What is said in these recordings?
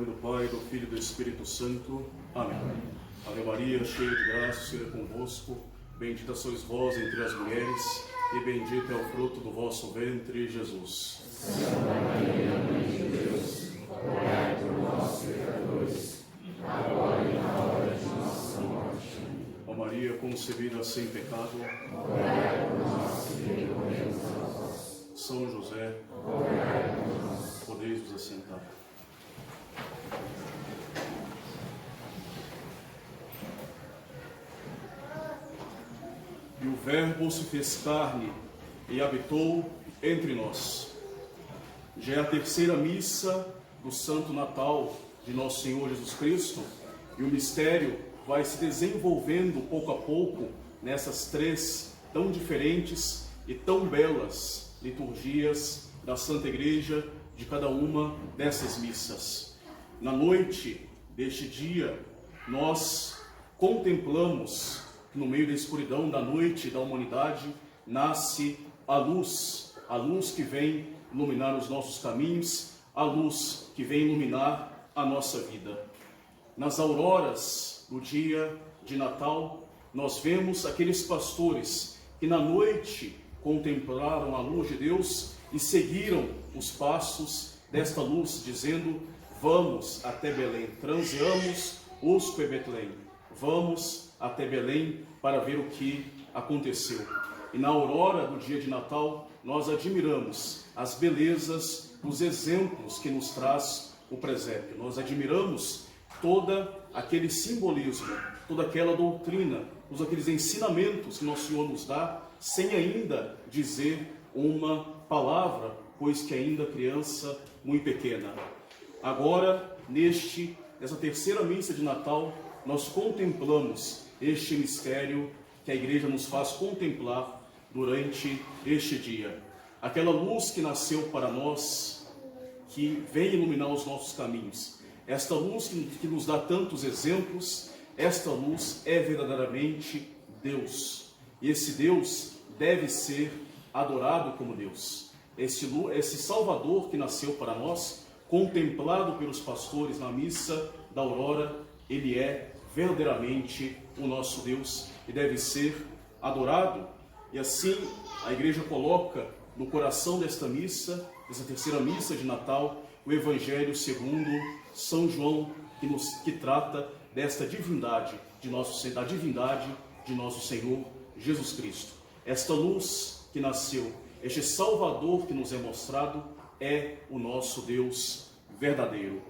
nome do Pai, do Filho e do Espírito Santo. Amém. Ave Maria, cheia de graça, o Senhor é convosco. Bendita sois vós entre as mulheres, e bendito é o fruto do vosso ventre, Jesus. Santa Maria, Mãe de Deus, rogai por nós, pecadores, agora e na hora de nossa morte. Ó Maria, concebida sem pecado, rogai por nós que recorremos a vós. São José, rogai por nós. podeis vos assentar. E o Verbo se fez carne e habitou entre nós. Já é a terceira missa do Santo Natal de Nosso Senhor Jesus Cristo, e o mistério vai se desenvolvendo pouco a pouco nessas três tão diferentes e tão belas liturgias da Santa Igreja de cada uma dessas missas. Na noite deste dia, nós contemplamos que no meio da escuridão da noite da humanidade nasce a luz que vem iluminar os nossos caminhos, a luz que vem iluminar a nossa vida. Nas auroras do dia de Natal, nós vemos aqueles pastores que na noite contemplaram a luz de Deus e seguiram os passos desta luz, dizendo: vamos até Belém, transeamos usque Betlém, vamos até Belém para ver o que aconteceu. E na aurora do dia de Natal, nós admiramos as belezas dos exemplos que nos traz o presépio. Nós admiramos todo aquele simbolismo, toda aquela doutrina, todos aqueles ensinamentos que Nosso Senhor nos dá, sem ainda dizer uma palavra, pois que ainda criança muito pequena. Agora, nessa terceira missa de Natal, nós contemplamos este mistério que a Igreja nos faz contemplar durante este dia. Aquela luz que nasceu para nós, que vem iluminar os nossos caminhos. Esta luz que nos dá tantos exemplos, esta luz é verdadeiramente Deus. E esse Deus deve ser adorado como Deus. Esse Salvador que nasceu para nós, contemplado pelos pastores na missa da aurora, ele é verdadeiramente o nosso Deus e deve ser adorado. E assim a Igreja coloca no coração desta missa, dessa terceira missa de Natal, o Evangelho segundo São João, que trata desta divindade da divindade de nosso Senhor Jesus Cristo. Esta luz que nasceu, este Salvador que nos é mostrado, é o nosso Deus verdadeiro.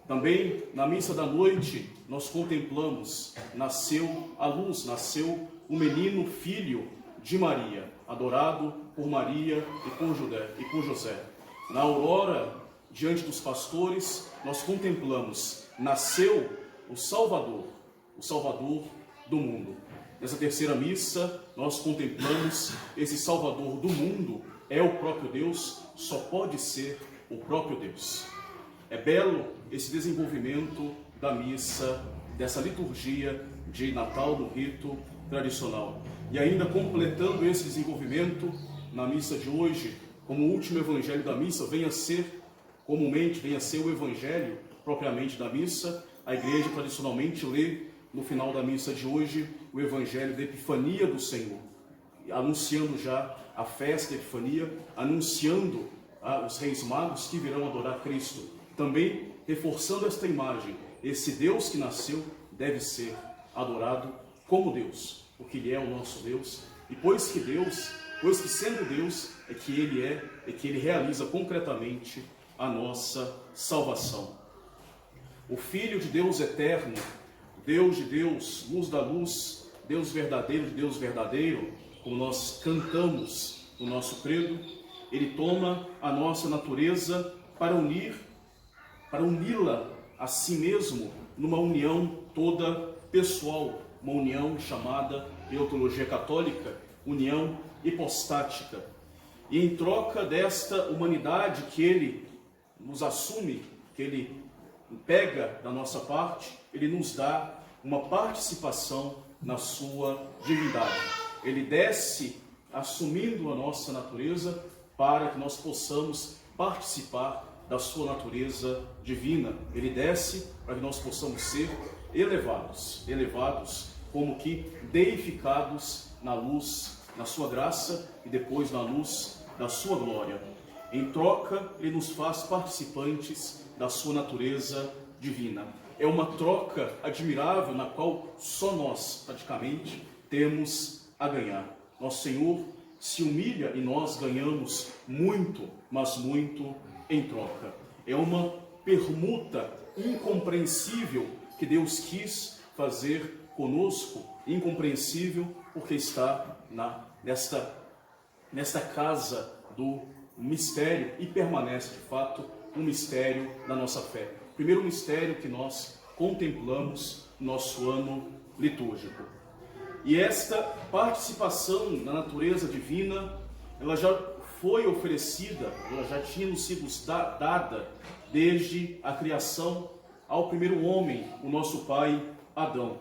Também na missa da noite nós contemplamos, nasceu a luz, nasceu o menino filho de Maria, adorado por Maria e por José. Na aurora, diante dos pastores, nós contemplamos, nasceu o Salvador do mundo. Nessa terceira missa, nós contemplamos esse Salvador do mundo, é o próprio Deus, só pode ser o próprio Deus. É belo esse desenvolvimento da missa, dessa liturgia de Natal no rito tradicional. E ainda completando esse desenvolvimento, na missa de hoje, como o último evangelho da missa, comumente venha a ser o evangelho propriamente da missa, a Igreja tradicionalmente lê no final da missa de hoje o evangelho da Epifania do Senhor, anunciando já a festa da Epifania, anunciando os reis magos que virão adorar Cristo. Também reforçando esta imagem, esse Deus que nasceu deve ser adorado como Deus, porque Ele é o nosso Deus, e pois que sendo Deus é que Ele realiza concretamente a nossa salvação. O Filho de Deus eterno, Deus de Deus, luz da luz, Deus verdadeiro de Deus verdadeiro, como nós cantamos no nosso credo, Ele toma a nossa natureza para uni-la a si mesmo numa união toda pessoal, uma união chamada pela teologia católica, união hipostática. E em troca desta humanidade que Ele nos assume, que Ele pega da nossa parte, Ele nos dá uma participação na sua divindade. Ele desce assumindo a nossa natureza para que nós possamos participar da sua natureza divina. Ele desce para que nós possamos ser elevados, como que deificados na luz, na sua graça e depois na luz da sua glória. Em troca, ele nos faz participantes da sua natureza divina. É uma troca admirável na qual só nós, praticamente, temos a ganhar. Nosso Senhor se humilha e nós ganhamos muito, mas muito em troca. É uma permuta incompreensível que Deus quis fazer conosco, incompreensível porque está nesta casa do mistério e permanece de fato um mistério da nossa fé. O primeiro mistério que nós contemplamos no nosso ano litúrgico. E esta participação na natureza divina, ela já foi oferecida, ela já tinha nos sido dada desde a criação ao primeiro homem, o nosso pai Adão.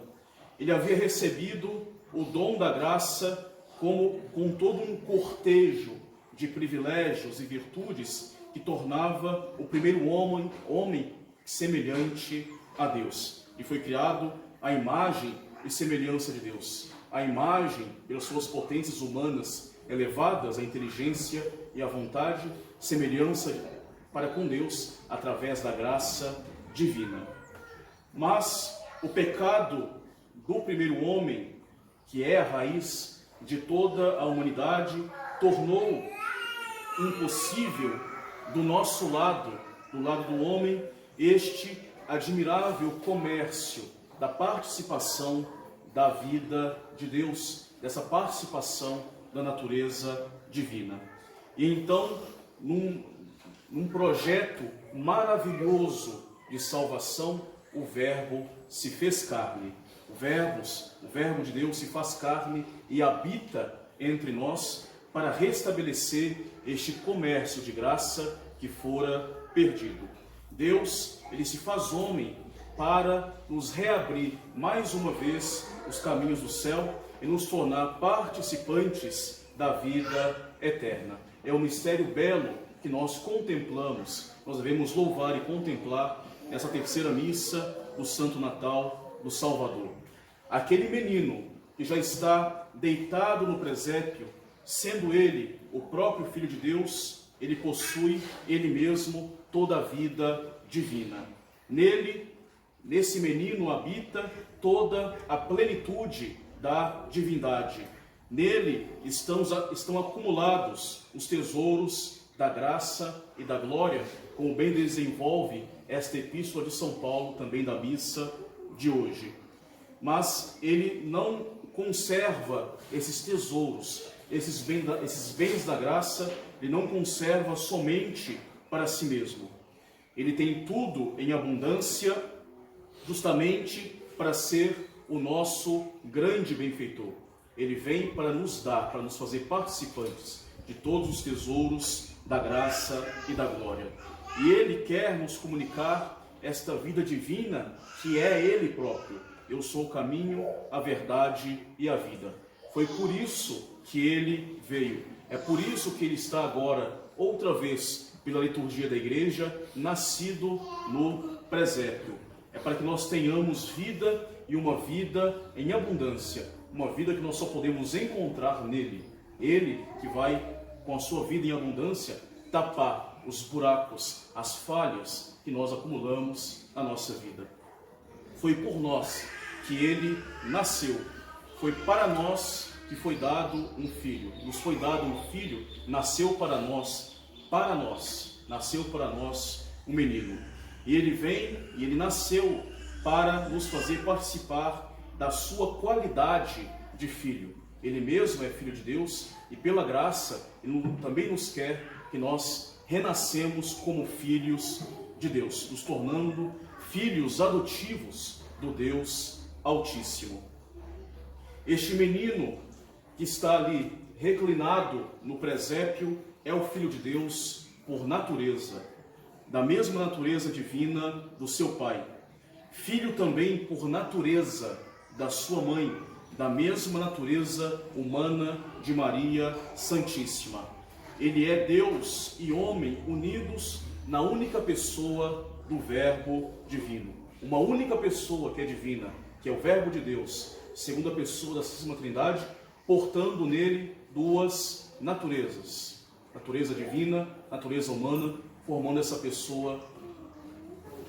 Ele havia recebido o dom da graça com todo um cortejo de privilégios e virtudes que tornava o primeiro homem semelhante a Deus. E foi criado à imagem e semelhança de Deus. A imagem, pelas suas potências humanas elevadas, a inteligência e a vontade, semelhança para com Deus através da graça divina. Mas o pecado do primeiro homem, que é a raiz de toda a humanidade, tornou impossível do nosso lado, do lado do homem, este admirável comércio da participação da vida de Deus, dessa participação da natureza divina. E então, num projeto maravilhoso de salvação, o Verbo se fez carne. O Verbo de Deus se faz carne e habita entre nós para restabelecer este comércio de graça que fora perdido. Deus, ele se faz homem para nos reabrir mais uma vez os caminhos do céu e nos tornar participantes da vida eterna. É um mistério belo que nós contemplamos, nós devemos louvar e contemplar nessa terceira missa do Santo Natal do Salvador. Aquele menino que já está deitado no presépio, sendo ele o próprio Filho de Deus, ele possui ele mesmo toda a vida divina. Nesse menino habita toda a plenitude da divindade. Nele estão acumulados os tesouros da graça e da glória, como bem desenvolve esta epístola de São Paulo, também da missa de hoje. Mas ele não conserva esses tesouros, esses bens da graça, ele não conserva somente para si mesmo. Ele tem tudo em abundância, justamente para ser o nosso grande benfeitor. Ele vem para nos dar, para nos fazer participantes de todos os tesouros da graça e da glória. E ele quer nos comunicar esta vida divina que é ele próprio. Eu sou o caminho, a verdade e a vida. Foi por isso que ele veio. É por isso que ele está agora, outra vez, pela liturgia da igreja, nascido no presépio. É para que nós tenhamos vida e uma vida em abundância. Uma vida que nós só podemos encontrar nele. Ele que vai, com a sua vida em abundância, tapar os buracos, as falhas que nós acumulamos na nossa vida. Foi por nós que ele nasceu. Foi para nós que foi dado um filho. Nos foi dado um filho, nasceu para nós, nasceu para nós um menino. E ele vem e ele nasceu para nos fazer participar da sua qualidade de filho. Ele mesmo é filho de Deus e pela graça ele também nos quer que nós renascemos como filhos de Deus, nos tornando filhos adotivos do Deus Altíssimo. Este menino que está ali reclinado no presépio é o Filho de Deus por natureza, da mesma natureza divina do seu Pai. Filho também por natureza da sua mãe, da mesma natureza humana de Maria Santíssima. Ele é Deus e homem unidos na única pessoa do Verbo divino. Uma única pessoa que é divina, que é o Verbo de Deus, segunda pessoa da Santíssima Trindade, portando nele duas naturezas, natureza divina, natureza humana, formando essa pessoa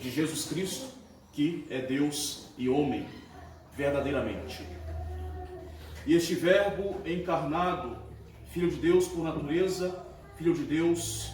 de Jesus Cristo, que é Deus e homem, verdadeiramente. E este Verbo encarnado, Filho de Deus por natureza, Filho de Deus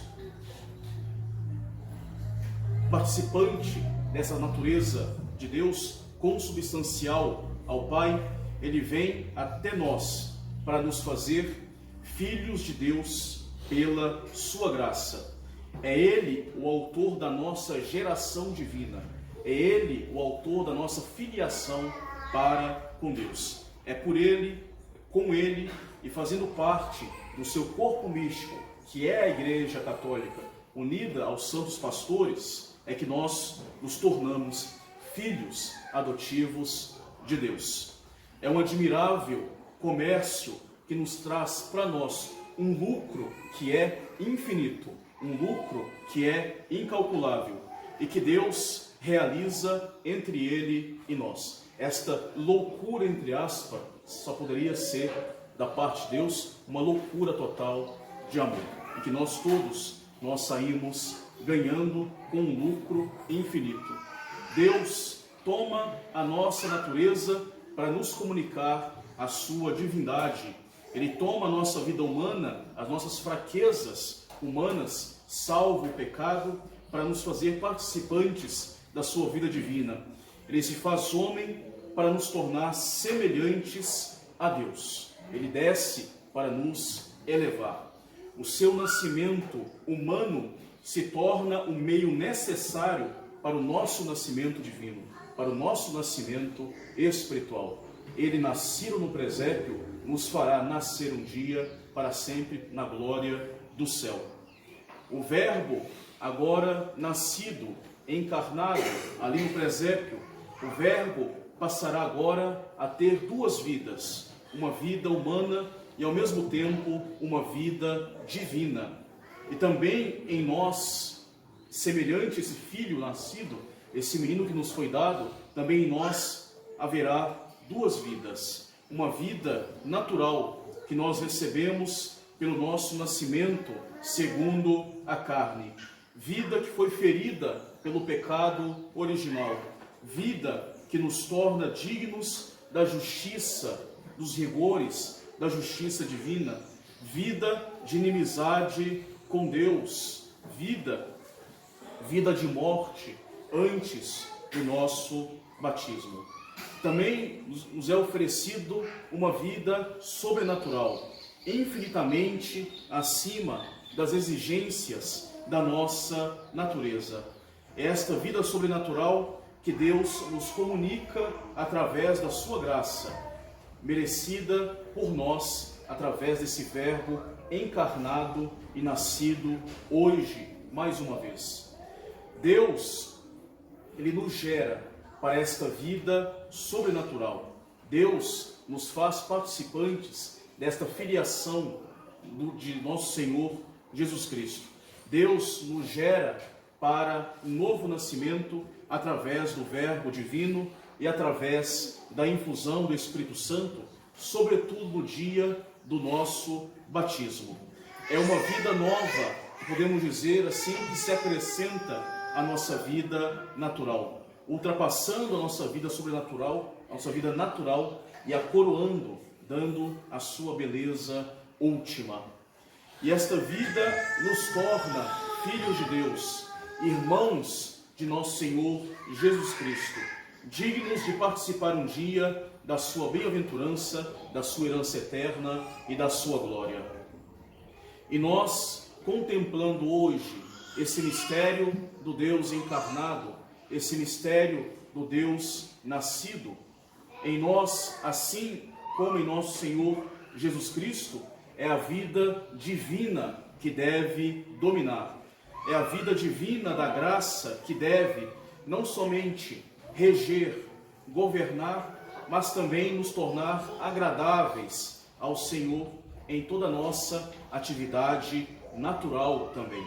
participante dessa natureza de Deus, consubstancial ao Pai, ele vem até nós para nos fazer filhos de Deus pela sua graça. É Ele o autor da nossa geração divina. É Ele o autor da nossa filiação para com Deus. É por Ele, com Ele e fazendo parte do seu corpo místico, que é a Igreja Católica, unida aos santos pastores, é que nós nos tornamos filhos adotivos de Deus. É um admirável comércio que nos traz para nós um lucro que é infinito, um lucro que é incalculável e que Deus realiza entre Ele e nós. Esta loucura, entre aspas, só poderia ser da parte de Deus uma loucura total de amor. E que nós todos, nós saímos ganhando com um lucro infinito. Deus toma a nossa natureza para nos comunicar a sua divindade. Ele toma a nossa vida humana, as nossas fraquezas humanas, salvo o pecado, para nos fazer participantes da sua vida divina. Ele se faz homem para nos tornar semelhantes a Deus. Ele desce para nos elevar. O seu nascimento humano se torna o meio necessário para o nosso nascimento divino, para o nosso nascimento espiritual. Ele, nascido no presépio, nos fará nascer um dia para sempre na glória do céu. O Verbo, agora nascido, encarnado ali no presépio, o Verbo passará agora a ter duas vidas, uma vida humana e ao mesmo tempo uma vida divina. E também em nós, semelhante a esse filho nascido, esse menino que nos foi dado, também em nós haverá duas vidas. Uma vida natural que nós recebemos pelo nosso nascimento segundo a carne. Vida que foi ferida pelo pecado original. Vida que nos torna dignos da justiça, dos rigores da justiça divina. Vida de inimizade com Deus. Vida de morte antes do nosso batismo. Também nos é oferecido uma vida sobrenatural, infinitamente acima das exigências da nossa natureza. É esta vida sobrenatural que Deus nos comunica através da sua graça, merecida por nós através desse Verbo encarnado e nascido hoje, mais uma vez. Deus, Ele nos gera para esta vida sobrenatural. Deus nos faz participantes desta filiação de nosso Senhor Jesus Cristo. Deus nos gera para um novo nascimento através do Verbo divino e através da infusão do Espírito Santo, sobretudo no dia do nosso batismo. É uma vida nova, podemos dizer assim, que se acrescenta à nossa vida natural, ultrapassando a nossa vida sobrenatural, a nossa vida natural e a coroando, dando a sua beleza última. E esta vida nos torna filhos de Deus, irmãos de nosso Senhor Jesus Cristo, dignos de participar um dia da sua bem-aventurança, da sua herança eterna e da sua glória. E nós, contemplando hoje esse mistério do Deus encarnado, esse mistério do Deus nascido, em nós, assim como em nosso Senhor Jesus Cristo, é a vida divina que deve dominar. É a vida divina da graça que deve não somente reger, governar, mas também nos tornar agradáveis ao Senhor em toda a nossa atividade natural também.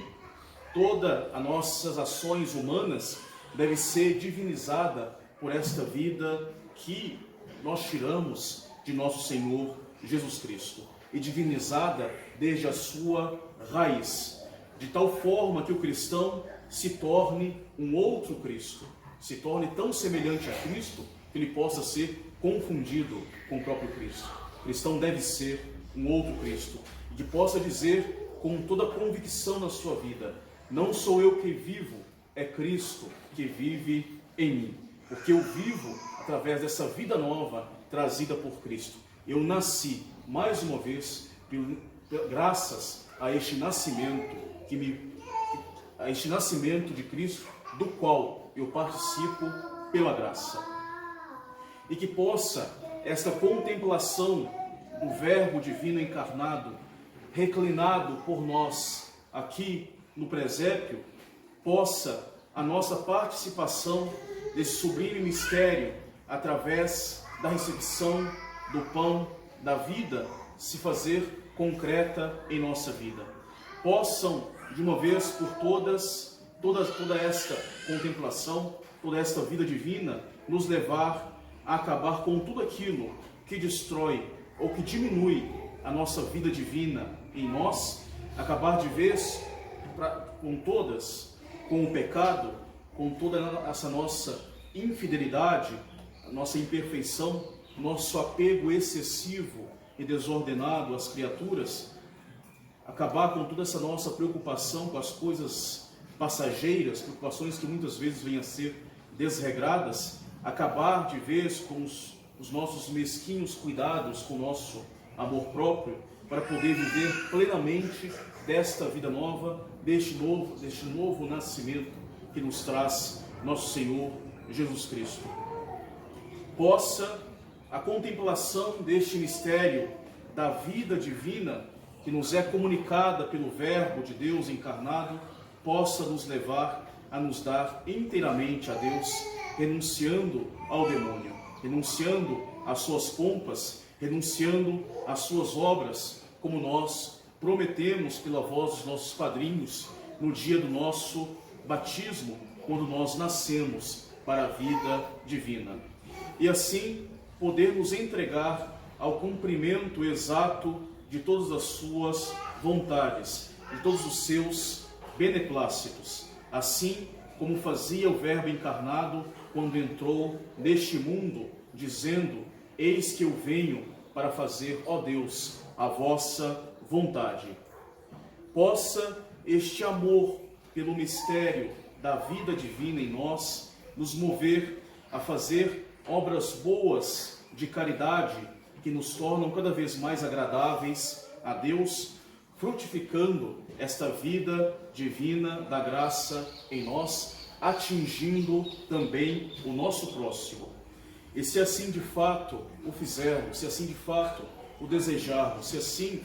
todas as nossas ações humanas devem ser divinizadas por esta vida que nós tiramos de nosso Senhor Jesus Cristo, e divinizada desde a sua raiz, de tal forma que o cristão se torne um outro Cristo, se torne tão semelhante a Cristo que ele possa ser confundido com o próprio Cristo. O cristão deve ser um outro Cristo, e que possa dizer com toda a convicção na sua vida: não sou eu que vivo, é Cristo que vive em mim, porque eu vivo através dessa vida nova trazida por Cristo. Eu nasci, mais uma vez, graças a este nascimento de Cristo, do qual eu participo pela graça. E que possa esta contemplação do Verbo divino encarnado, reclinado por nós aqui no presépio, possa a nossa participação desse sublime mistério, através da recepção do pão da vida, se fazer concreta em nossa vida. Possam, de uma vez por todas, toda esta contemplação, toda esta vida divina, nos levar a acabar com tudo aquilo que destrói ou que diminui a nossa vida divina em nós, acabar de vez com o pecado, com toda essa nossa infidelidade, nossa imperfeição, nosso apego excessivo e desordenado às criaturas, acabar com toda essa nossa preocupação com as coisas passageiras, preocupações que muitas vezes vêm a ser desregradas, acabar de vez com os nossos mesquinhos cuidados com o nosso amor próprio, para poder viver plenamente desta vida nova, deste novo nascimento que nos traz nosso Senhor Jesus Cristo. Possa a contemplação deste mistério da vida divina que nos é comunicada pelo Verbo de Deus encarnado, possa nos levar a nos dar inteiramente a Deus, renunciando ao demônio, renunciando às suas pompas, renunciando às suas obras, como nós prometemos pela voz dos nossos padrinhos no dia do nosso batismo, quando nós nascemos para a vida divina. E assim poder nos entregar ao cumprimento exato de todas as suas vontades, de todos os seus beneplácitos, assim como fazia o Verbo encarnado quando entrou neste mundo, dizendo: eis que eu venho para fazer, ó Deus, a vossa vontade. Possa este amor pelo mistério da vida divina em nós nos mover a fazer obras boas de caridade que nos tornam cada vez mais agradáveis a Deus, frutificando esta vida divina da graça em nós, atingindo também o nosso próximo. E se assim de fato o fizermos, se assim de fato o desejarmos, se assim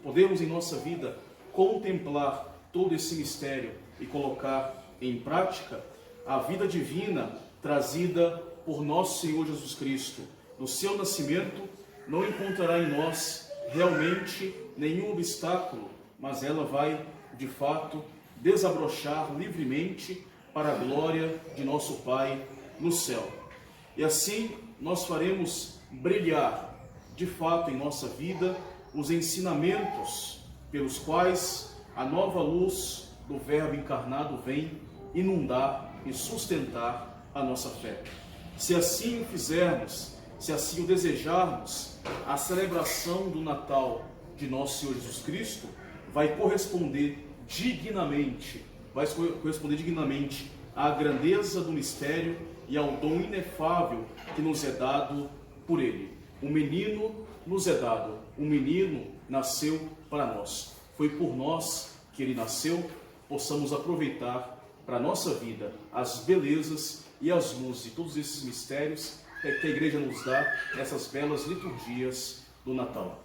podemos em nossa vida contemplar todo esse mistério e colocar em prática, a vida divina trazida por nosso Senhor Jesus Cristo, no seu nascimento, não encontrará em nós realmente nenhum obstáculo, mas ela vai, de fato, desabrochar livremente para a glória de nosso Pai no céu. E assim nós faremos brilhar, de fato, em nossa vida, os ensinamentos pelos quais a nova luz do Verbo encarnado vem inundar e sustentar a nossa fé. Se assim o fizermos, se assim o desejarmos, a celebração do Natal de nosso Senhor Jesus Cristo vai corresponder dignamente à grandeza do mistério e ao dom inefável que nos é dado por Ele. Um menino nos é dado, um menino nasceu para nós. Foi por nós que Ele nasceu, possamos aproveitar para a nossa vida as belezas e as luzes de todos esses mistérios que a Igreja nos dá nessas belas liturgias do Natal.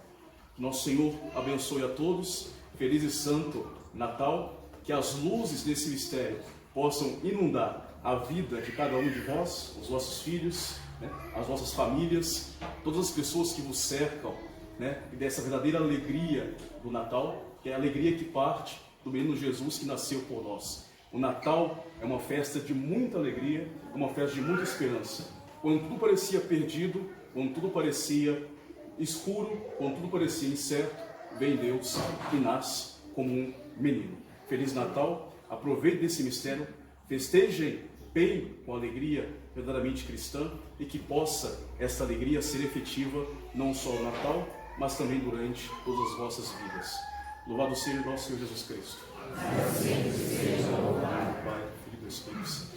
Que nosso Senhor abençoe a todos, feliz e santo Natal, que as luzes desse mistério possam inundar a vida de cada um de vós, os vossos filhos, as vossas famílias, todas as pessoas que vos cercam, e dessa verdadeira alegria do Natal, que é a alegria que parte do menino Jesus que nasceu por nós. O Natal é uma festa de muita alegria, é uma festa de muita esperança. Quando tudo parecia perdido, quando tudo parecia escuro, quando tudo parecia incerto, vem Deus que nasce como um menino. Feliz Natal, aproveite desse mistério, festejem bem com alegria verdadeiramente cristã e que possa essa alegria ser efetiva não só no Natal, mas também durante todas as vossas vidas. Louvado seja o nosso Senhor Jesus Cristo. Assim seja louvado. Pai, Filho e Espírito Santo.